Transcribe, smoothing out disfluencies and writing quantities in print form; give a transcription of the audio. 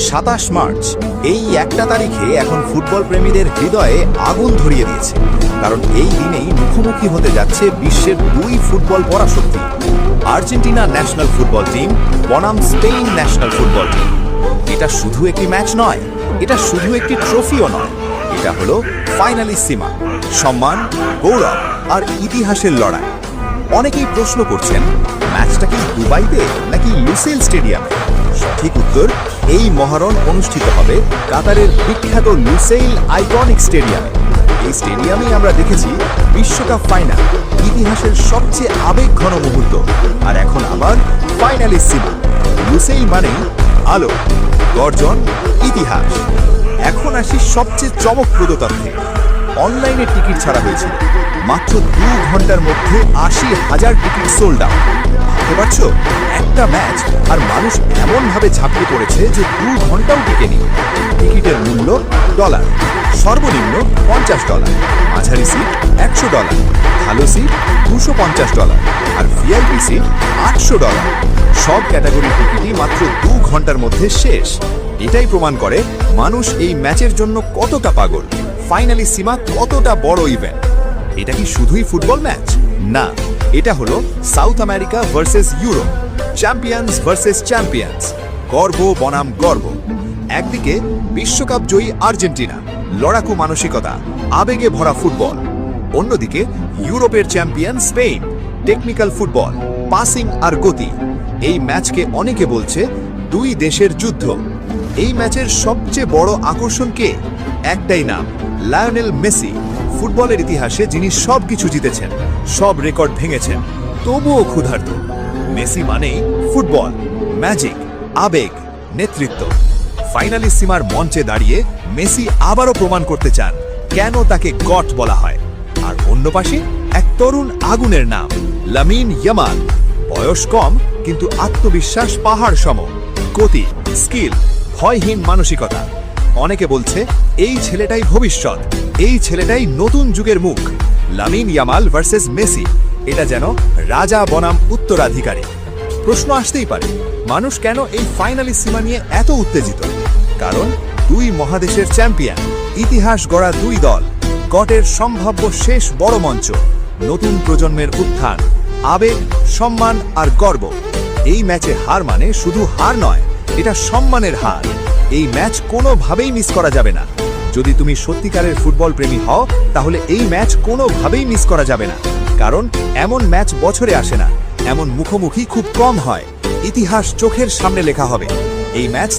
27 March এই একটা তারিখে এখন ফুটবল প্রেমীদের হৃদয়ে আগুন ধরিয়ে দিয়েছে, কারণ এই দিনেই মুখোমুখি হতে যাচ্ছে বিশ্বের দুই ফুটবল পরাশক্তি, আর্জেন্টিনা ন্যাশনাল ফুটবল টিম বনাম স্পেন ন্যাশনাল ফুটবল টিম। এটা শুধু একটি ম্যাচ নয়, এটা শুধু একটি ট্রফিও নয়, এটা হলো ফাইনালিসিমা, সম্মান, গৌরব আর ইতিহাসের লড়াই। অনেকেই প্রশ্ন করছেন, ম্যাচটা কি দুবাইতে নাকি লুসেল স্টেডিয়ামে? সঠিক উত্তর, এই মহারণ অনুষ্ঠিত হবে কাতারের বিখ্যাত লুসেইল আইকনিক স্টেডিয়ামে। এই স্টেডিয়ামেই আমরা দেখেছি বিশ্বকাপ ফাইনাল, ইতিহাসের সবচেয়ে আবেগঘন মুহূর্ত। আর এখন আবার ফাইনালিসিমা। লুসেইল মানেই আলো, গর্জন, ইতিহাস। এখন আসি সবচেয়ে চমকপ্রদ তথ্যে। অনলাইনে টিকিট ছাড়া হয়েছিল, মাত্র 2 ঘন্টার মধ্যে 80,000 টিকিট সোল্ড আউট। ভাবতে পারছো, একটা ম্যাচ আর মানুষ এমনভাবে ঝাঁপিয়ে পড়েছে যে 2 ঘন্টাও টিকেনি। টিকিটের মূল্য $, সর্বনিম্ন $50, মাঝারি সিট $100, ভালো সিট $250 আর ভিআইপি সিট $800। সব ক্যাটাগরির টিকিটই মাত্র 2 ঘন্টার মধ্যে শেষ। এটাই প্রমাণ করে মানুষ এই ম্যাচের জন্য কতটা পাগল, ফাইনালিসিমা কতটা বড় ইভেন্ট। এটা কি শুধুই ফুটবল ম্যাচ? না, এটা হলো south America versus Europe, champions versus champions, গর্ব বনাম গর্ব। একদিকে বিশ্বকাপ জয়ী আর্জেন্টিনা, লড়াকু মানসিকতা, আবেগে ভরা ফুটবল। অন্যদিকে ইউরোপের champion Spain, technical football, passing আর গতি। এই ম্যাচকে অনেকে বলছে দুই দেশের যুদ্ধ। এই ম্যাচের সবচেয়ে বড় আকর্ষণ কে? একটাই নাম, লায়নেল মেসি। ফুটবলের ইতিহাসে যিনি সবকিছু জিতেছেন, সব রেকর্ড ভেঙেছেন, তবুও ক্ষুধার্ত। মেসি মানেই ফুটবল, ম্যাজিক, আবেগ, নেতৃত্ব। ফাইনালিসিমার মঞ্চে দাঁড়িয়ে মেসি আবারও প্রমাণ করতে চান কেন তাকে গট বলা হয়। আর অন্য পাশে এক তরুণ আগুনের নাম, লামিন ইয়ামাল। বয়স কম কিন্তু আত্মবিশ্বাস পাহাড় সম, গতি, স্কিল, ভয়হীন মানসিকতা। অনেকে বলছে এই ছেলেটাই ভবিষ্যৎ, এই ছেলেটাই নতুন যুগের মুখ। লামিন ইয়ামাল ভার্সেস মেসি, এটা যেন রাজা বনাম উত্তরাধিকারী। প্রশ্ন আসতেই পারে, মানুষ কেন এই ফাইনালিসিমা নিয়ে এত উত্তেজিত? কারণ দুই মহাদেশের চ্যাম্পিয়ন, ইতিহাস গড়া দুই দল, গটের সম্ভাব্য শেষ বড় মঞ্চ, নতুন প্রজন্মের উত্থান, আবেগ, সম্মান আর গর্ব। এই ম্যাচে হার মানে শুধু হার নয়, এটা সম্মানের হার। এই ম্যাচ কোনোভাবেই মিস করা যাবে না। যদি তুমি সত্যিকারের ফুটবল প্রেমী হও, তাহলে এই ম্যাচ কোনোভাবেই মিস করা যাবে না। কারণ এমন ম্যাচ বছরে আসে না, এমন মুখোমুখি খুব কম হয়। ইতিহাস চোখের সামনে লেখা হবে। এই ম্যাচ